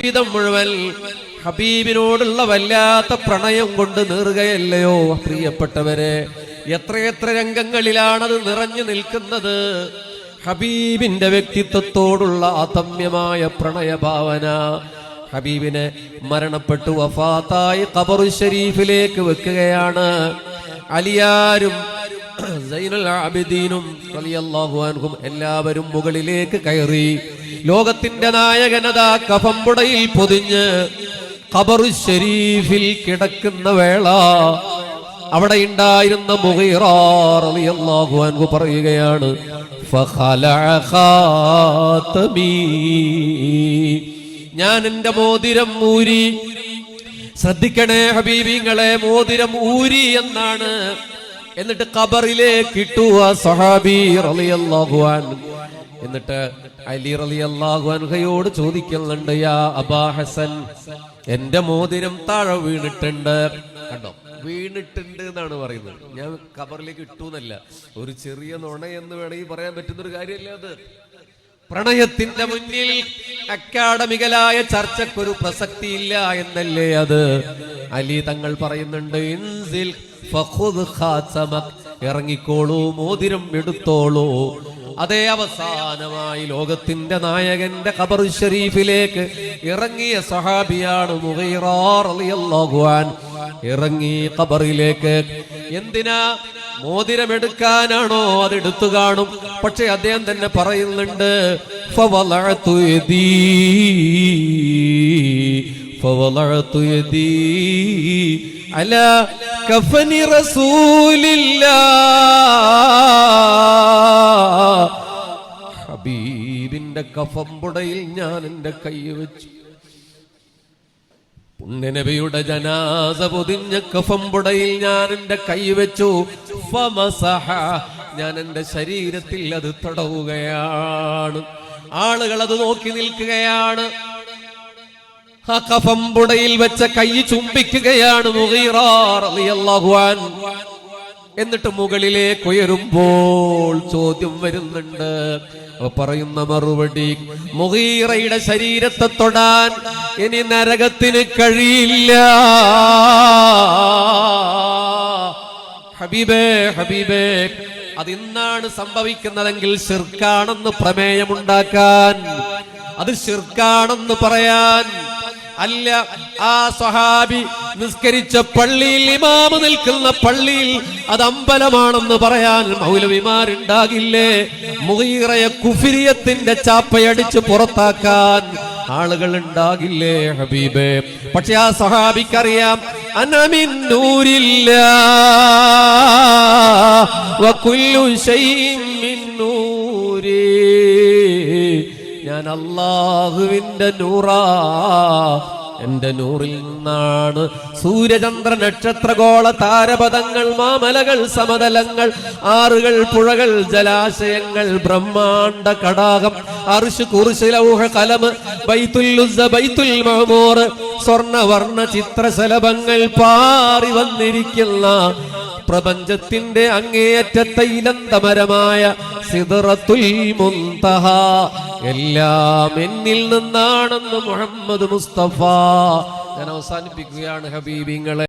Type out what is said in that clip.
ജീവിതം മുഴുവൻ ഹബീബിനോടുള്ള വല്ലാത്ത പ്രണയം കൊണ്ട് നീറുകയല്ലയോ പ്രിയപ്പെട്ടവരെ? എത്രയെത്ര രംഗങ്ങളിലാണത് നിറഞ്ഞു നിൽക്കുന്നത്. ഹബീബിന്റെ വ്യക്തിത്വത്തോടുള്ള അതമ്യമായ പ്രണയഭാവന. ഹബീബിനെ മരണപ്പെട്ടു വഫാത്തായി ഖബറു ശരീഫിലേക്ക് വെക്കുകയാണ്. അലിയാരും സൈനുൽ ആബിദീനും റളിയല്ലാഹു അൻഹും എല്ലാവരും മുകളിലേക്ക് കയറി. ലോകത്തിന്റെ നായകനതാ കഫംപുടയിൽ പൊതിഞ്ഞ് ഖബറു ശരീഫിൽ കിടക്കുന്ന വേള അവിടെ ഉണ്ടായിരുന്ന മുഗീറ റളിയല്ലാഹു അൻഹു പറയുകയാണ്, ഫഖലഅ ഖാതമി, ഞാൻ എന്റെ മോതിരം ഊരി. ശ്രദ്ധിക്കണേ ഹബീബിങ്ങളെ, മോതിരം ഊരി എന്നാണ്. എന്നിട്ട് ഖബറിലേക്ക് ഇട്ടു ആ സഹാബി റളിയല്ലാഹു അൻഹു. എന്നിട്ട് അലി റളിയല്ലാഹു അൻഹയോട് ചോദിക്കുന്നുണ്ട്, യാ അബാ ഹസൻ, എന്റെ മോതിരം താഴെ വീണിട്ടുണ്ട്. കണ്ടോ, വീണിട്ടുണ്ട് എന്നാണ് പറയുന്നത്. ഞാൻ ഖബറിലേക്ക് ഇട്ടു എന്നല്ല, ഒരു ചെറിയ നുണ എന്ന് വേണമെങ്കിൽ പറയാൻ പറ്റുന്നൊരു കാര്യമല്ല അത്. പ്രണയത്തിന്റെ മുന്നിൽ അക്കാഡമികലായ ചർച്ചക്കൊരു പ്രസക്തിയില്ല എന്നല്ലേ അത്. അലി തങ്ങൾ പറയുന്നുണ്ട്, ഇൻസിൽ ഫഖുദ് ഖാതമക്, ഇറങ്ങിക്കോളൂ, മോതിരം എടുത്തോളൂ. അതേ അവസാനമായി ലോകത്തിന്റെ നായകന്റെ ഖബർ ഷരീഫിലേക്ക് ഇറങ്ങിയ സഹാബിയാണ് മുഗീറ റളിയല്ലാഹു അൻഹു. ഇറങ്ങി ഖബറിലേക്ക്. എന്തിനാ? മോതിരം എടുക്കാനാണോ? അതെടുത്തു കാണും. പക്ഷെ അദ്ദേഹം തന്നെ പറയുന്നുണ്ട്, ഫവളഅതു യദീ അലാ കഫനി റസൂലില്ലാഹ്, ഹബീബിന്റെ കഫംപുടയിൽ ഞാൻ എന്റെ കൈ വെച്ചു. പുണ്യനബിയുടെ ജനാസ പൊതിഞ്ഞ കഫംപുടയിൽ ഞാൻ എന്റെ കൈ വെച്ചു. ഫമസഹ, ഞാൻ എന്റെ ശരീരത്തിൽ അത് തടവുകയാണ്. ആളുകൾ അത് നോക്കി നിൽക്കുകയാണ്. ആ കഫംപുടയിൽ വെച്ച കൈ ചുംബിക്കുകയാണ് മുഗീറ റളിയല്ലാഹു അൻഹു. എന്നിട്ട് മുകളിലേക്ക് ഉയരുമ്പോൾ ചോദ്യം വരുന്നുണ്ട്. പറയുന്ന മറുപടി, മുഗീറയുടെ ശരീരത്തെ തൊടാൻ ഇനി നരകത്തിന് കഴിയില്ല. ഹബീബേ, ഹബീബേ, അതിന്നാണ് സംഭവിക്കുന്നതെങ്കിൽ ശിർക്കാണെന്ന് പ്രമേയമുണ്ടാക്കാൻ, അത് ശിർക്കാണെന്ന് പറയാൻ അല്ല. ആ സ്വഹാബി നിസ്കരിച്ച പള്ളിയിൽ, ഇമാമ് നിൽക്കുന്ന പള്ളിയിൽ അത് അമ്പലമാണെന്ന് പറയാൻ മൗലവിമാരുണ്ടാകില്ലേ? മുഗീറയെ കുഫിരിയത്തിന്റെ ചാപ്പയടിച്ച് പുറത്താക്കാൻ ആളുകൾ ഉണ്ടാകില്ലേ ഹബീബേ? പക്ഷെ ആ സ്വഹാബിക്കറിയാം, അനമിൻ നൂരില്ലാഹ് വകുല്ലു ശൈഇൻ മിൻ നൂരി, ഞാൻ അല്ലാഹുവിന്റെ നൂറാ, എന്റെ നൂറിൽ നിന്നാണ് സൂര്യചന്ദ്ര നക്ഷത്രഗോള താരപഥങ്ങൾ, മാമലകൾ, സമതലങ്ങൾ, ആറുകൾ, പുഴകൾ, ജലാശയങ്ങൾ, ബ്രഹ്മാണ്ഡ കടാകം, അർശ്, കുർശ്, ലൗഹ, കലം, ബൈത്തുൽ ഉസ്സ, ബൈത്തുൽ മഅമൂർ, സ്വർണവർണ്ണ ചിത്രശലഭങ്ങൾ പാറി വന്നിരിക്കുന്ന പ്രപഞ്ചത്തിന്റെ അങ്ങേയറ്റത്തെ ഇനന്തമരമായ സിദ്റത്തുൽ മുൻതഹ എല്ലാം എന്നിൽ നിന്നാണെന്ന് മുഹമ്മദ് മുസ്തഫ. ഞാൻ അവസാനിപ്പിക്കുകയാണ് ഹബീബിങ്ങളെ.